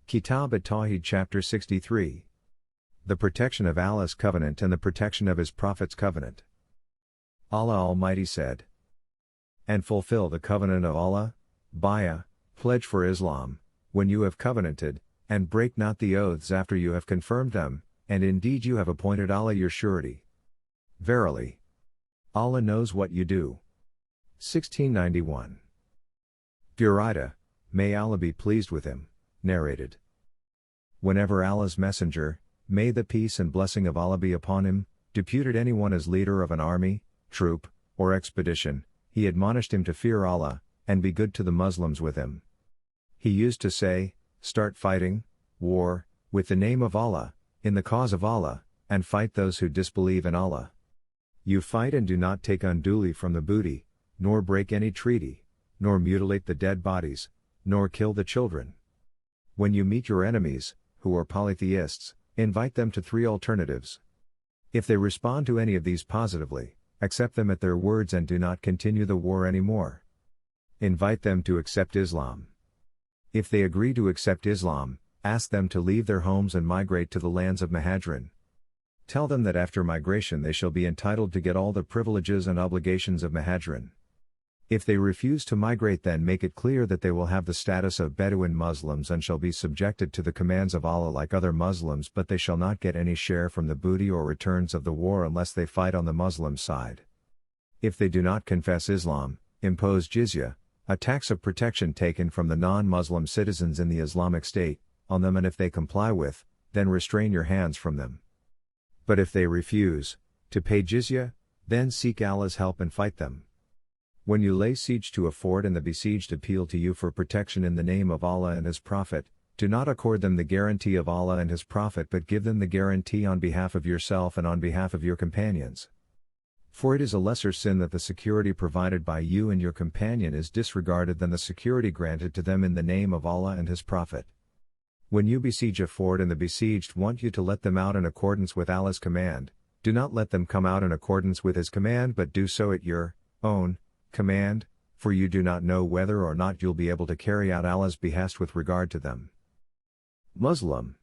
Kitab at Tawheed chapter 63. The protection of Allah's covenant and the protection of His Prophet's covenant. Allah Almighty said, "And fulfill the covenant of Allah, Bay'ah, pledge for Islam, when you have covenanted, and break not the oaths after you have confirmed them, and indeed you have appointed Allah your surety. Verily, Allah knows what you do." 1691. Buraida, may Allah be pleased with him, narrated. Whenever Allah's Messenger, may the peace and blessing of Allah be upon him, deputed anyone as leader of an army, troop, or expedition, he admonished him to fear Allah, and be good to the Muslims with him. He used to say, "Start fighting, war, with the name of Allah, in the cause of Allah, and fight those who disbelieve in Allah. You fight and do not take unduly from the booty, nor break any treaty, nor mutilate the dead bodies, nor kill the children. When you meet your enemies, who are polytheists, invite them to three alternatives. If they respond to any of these positively, accept them at their words and do not continue the war anymore. Invite them to accept Islam. If they agree to accept Islam, ask them to leave their homes and migrate to the lands of Mahajrin. Tell them that after migration they shall be entitled to get all the privileges and obligations of Mahajrin. If they refuse to migrate, then make it clear that they will have the status of Bedouin Muslims and shall be subjected to the commands of Allah like other Muslims, but they shall not get any share from the booty or returns of the war unless they fight on the Muslim side. If they do not confess Islam, impose jizya, a tax of protection taken from the non-Muslim citizens in the Islamic State, on them, and if they comply with, then restrain your hands from them. But if they refuse to pay jizya, then seek Allah's help and fight them. When you lay siege to a fort and the besieged appeal to you for protection in the name of Allah and His Prophet, do not accord them the guarantee of Allah and His Prophet, but give them the guarantee on behalf of yourself and on behalf of your companions. For it is a lesser sin that the security provided by you and your companion is disregarded than the security granted to them in the name of Allah and His Prophet. When you besiege a fort and the besieged want you to let them out in accordance with Allah's command, do not let them come out in accordance with His command, but do so at your own command, for you do not know whether or not you'll be able to carry out Allah's behest with regard to them. Muslim,